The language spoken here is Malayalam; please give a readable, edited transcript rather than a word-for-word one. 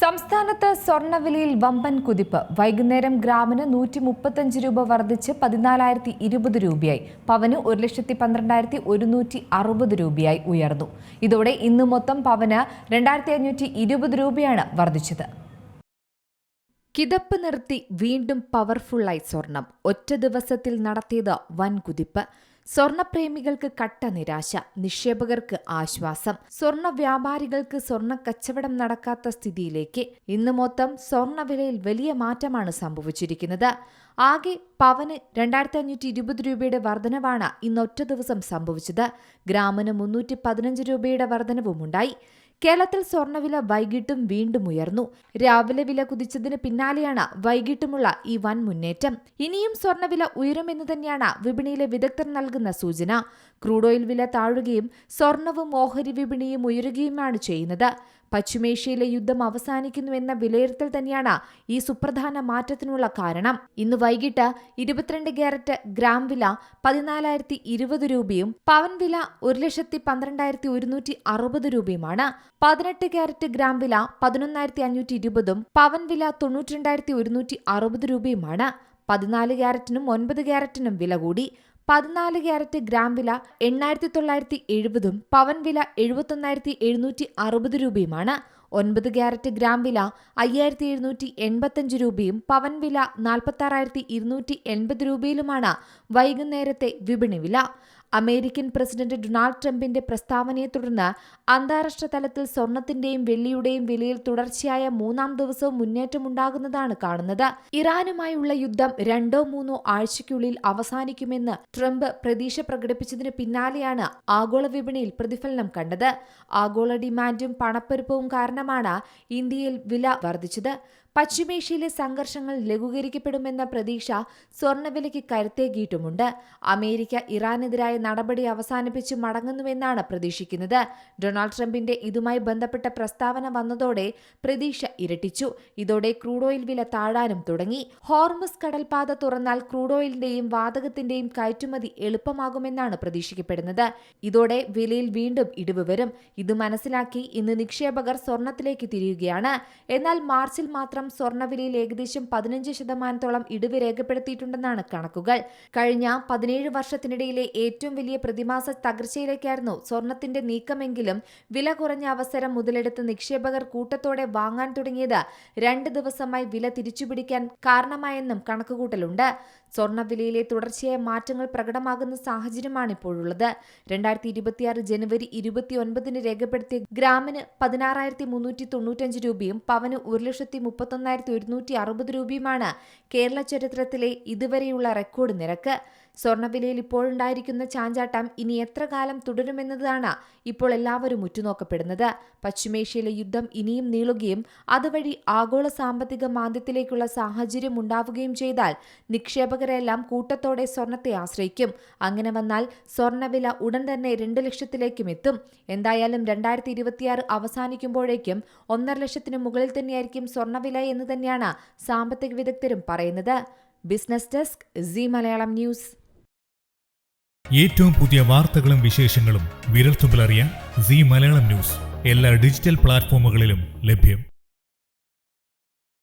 സംസ്ഥാനത്ത് സ്വർണ്ണവിലയിൽ വമ്പൻ കുതിപ്പ്. വൈകുന്നേരം ഗ്രാമിന് 135 രൂപ വർദ്ധിച്ച് 14,020 രൂപയായി. പവന് 1,12,160 രൂപയായി ഉയർന്നു. ഇതോടെ ഇന്ന് മൊത്തം പവന് 2,520 രൂപയാണ് വർദ്ധിച്ചത്. കിതപ്പ് നിർത്തി വീണ്ടും പവർഫുള്ളായി സ്വർണം. ഒറ്റ ദിവസത്തിൽ നടത്തിയത് വൻ കുതിപ്പ്. സ്വർണപ്രേമികൾക്ക് കട്ട നിരാശ, നിക്ഷേപകർക്ക് ആശ്വാസം. സ്വർണ്ണ വ്യാപാരികൾക്ക് സ്വർണ്ണ കച്ചവടം നടക്കാത്ത സ്ഥിതിയിലേക്ക്. ഇന്ന് മൊത്തം സ്വർണ്ണവിലയിൽ വലിയ മാറ്റമാണ് സംഭവിച്ചിരിക്കുന്നത്. ആകെ പവന് 2,520 രൂപയുടെ വർധനവാണ് ഇന്നൊറ്റ ദിവസം സംഭവിച്ചത്. ഗ്രാമിന് 315 രൂപയുടെ വർധനവുമുണ്ടായി. കേരളത്തിൽ സ്വർണ്ണവില വൈകിട്ടും വീണ്ടും ഉയർന്നു. രാവിലെ വില കുതിച്ചതിന് പിന്നാലെയാണ് വൈകിട്ടുമുള്ള ഈ വൻ മുന്നേറ്റം. ഇനിയും സ്വർണ്ണവില ഉയരുമെന്ന് തന്നെയാണ് വിപണിയിലെ വിദഗ്ധർ നൽകുന്ന സൂചന. ക്രൂഡ് ഓയിൽ വില താഴുകയും സ്വർണവും ഓഹരി വിപണിയും ഉയരുകയുമാണ് ചെയ്യുന്നത്. പശ്ചിമേഷ്യയിലെ യുദ്ധം അവസാനിക്കുന്നുവെന്ന വിലയിരുത്തൽ തന്നെയാണ് ഈ സുപ്രധാന മാറ്റത്തിനുള്ള കാരണം. ഇന്ന് വൈകിട്ട് 22 ക്യാരറ്റ് ഗ്രാം വില 14,020 രൂപയും പവൻ വില 1,12,160 രൂപയുമാണ്. 18 ക്യാരറ്റ് ഗ്രാം വില 11,520 പവൻ വില 92,160 രൂപയുമാണ്. 14 ക്യാരറ്റിനും 9 ക്യാരറ്റിനും വില കൂടി. 14 ക്യാരറ്റ് ഗ്രാം വില 8,970 പവൻ വില 71,760 രൂപയുമാണ്. 9 ക്യാരറ്റ് ഗ്രാം വില 5,785 രൂപയും പവൻ വില 46,280 രൂപയിലുമാണ് വൈകുന്നേരത്തെ വിപണി വില. അമേരിക്കൻ പ്രസിഡന്റ് ഡൊണാൾഡ് ട്രംപിന്റെ പ്രസ്താവനയെ തുടർന്ന് അന്താരാഷ്ട്ര തലത്തിൽ സ്വർണത്തിന്റെയും വെള്ളിയുടെയും വിലയിൽ തുടർച്ചയായ 3-ാം ദിവസവും മുന്നേറ്റമുണ്ടാകുന്നതാണ് കാണുന്നത്. ഇറാനുമായുള്ള യുദ്ധം 2-3 ആഴ്ചയ്ക്കുള്ളിൽ അവസാനിക്കുമെന്ന് ട്രംപ് പ്രതീക്ഷ പ്രകടിപ്പിച്ചതിന് പിന്നാലെയാണ് ആഗോള വിപണിയിൽ പ്രതിഫലനം കണ്ടത്. ആഗോള ഡിമാൻഡും പണപ്പെരുപ്പവും കാരണമാണ് ഇന്ത്യയിൽ വില വർദ്ധിച്ചത്. പശ്ചിമേഷ്യയിലെ സംഘർഷങ്ങൾ ലഘൂകരിക്കപ്പെടുമെന്ന പ്രതീക്ഷ സ്വർണ്ണവിലയ്ക്ക് കരുത്തേകിയിട്ടുമുണ്ട്. അമേരിക്ക ഇറാനെതിരായ നടപടി അവസാനിപ്പിച്ച് മടങ്ങുന്നുവെന്നാണ് പ്രതീക്ഷിക്കുന്നത്. ഡൊണാൾഡ് ട്രംപിന്റെ ഇതുമായി ബന്ധപ്പെട്ട പ്രസ്താവന വന്നതോടെ പ്രതീക്ഷ ഇരട്ടിച്ചു. ഇതോടെ ക്രൂഡ് ഓയിൽ വില താഴാനും തുടങ്ങി. ഹോർമുസ് കടൽപാത തുറന്നാൽ ക്രൂഡ് ഓയിലിന്റെയും വാതകത്തിന്റെയും കയറ്റുമതി എളുപ്പമാകുമെന്നാണ് പ്രതീക്ഷിക്കപ്പെടുന്നത്. ഇതോടെ വിലയിൽ വീണ്ടും ഇടിവ് വരും. ഇത് മനസ്സിലാക്കി ഇന്ന് നിക്ഷേപകർ സ്വർണത്തിലേക്ക് തിരിയുകയാണ്. എന്നാൽ മാർച്ചിൽ മാത്രം സ്വർണ്ണവിലയിൽ ഏകദേശം 15% ഇടിവ് രേഖപ്പെടുത്തിയിട്ടുണ്ടെന്നാണ് കണക്കുകൾ. കഴിഞ്ഞ 17 വർഷത്തിനിടയിലെ ഏറ്റവും വലിയ പ്രതിമാസ തകർച്ചയിലേക്കായിരുന്നു സ്വർണത്തിന്റെ നീക്കമെങ്കിലും വില കുറഞ്ഞ അവസരം മുതലെടുത്ത് നിക്ഷേപകർ കൂട്ടത്തോടെ വാങ്ങാൻ തുടങ്ങിയത് 2 ദിവസമായി വില തിരിച്ചുപിടിക്കാൻ കാരണമായെന്നും കണക്കുകൂട്ടലുണ്ട്. സ്വർണ്ണവിലയിലെ തുടർച്ചയായ മാറ്റങ്ങൾ പ്രകടമാകുന്ന സാഹചര്യമാണിപ്പോഴുള്ളത്. 2026 ജനുവരി 29 രേഖപ്പെടുത്തിയ ഗ്രാമിന് 16,395 രൂപയും പവന് 1,31,160 രൂപയുമാണ് കേരള ചരിത്രത്തിലെ ഇതുവരെയുള്ള റെക്കോർഡ് നിരക്ക്. സ്വർണ്ണവിലയിൽ ഇപ്പോഴുണ്ടായിരിക്കുന്ന ചാഞ്ചാട്ടം ഇനി എത്ര കാലം തുടരുമെന്നതാണ് ഇപ്പോൾ എല്ലാവരും ഉറ്റുനോക്കപ്പെടുന്നത്. പശ്ചിമേഷ്യയിലെ യുദ്ധം ഇനിയും നീളുകയും അതുവഴി ആഗോള സാമ്പത്തിക മാന്ദ്യത്തിലേക്കുള്ള സാഹചര്യം ഉണ്ടാവുകയും ചെയ്താൽ നിക്ഷേപകരെല്ലാം കൂട്ടത്തോടെ സ്വർണത്തെ ആശ്രയിക്കും. അങ്ങനെ വന്നാൽ സ്വർണ്ണവില ഉടൻ തന്നെ 2 ലക്ഷത്തിലേക്കും എത്തും. എന്തായാലും 2026 അവസാനിക്കുമ്പോഴേക്കും 1.5 ലക്ഷത്തിന് മുകളിൽ തന്നെയായിരിക്കും സ്വർണ്ണവില എന്ന് തന്നെയാണ് സാമ്പത്തിക വിദഗ്ധരും പറയുന്നത്. Business desk, Zee Malayalam news. ഏറ്റവും പുതിയ വാർത്തകളും വിശേഷങ്ങളും വിരൽത്തുമ്പിലറിയാൻ സീ മലയാളം ന്യൂസ് എല്ലാ ഡിജിറ്റൽ പ്ലാറ്റ്ഫോമുകളിലും ലഭ്യം.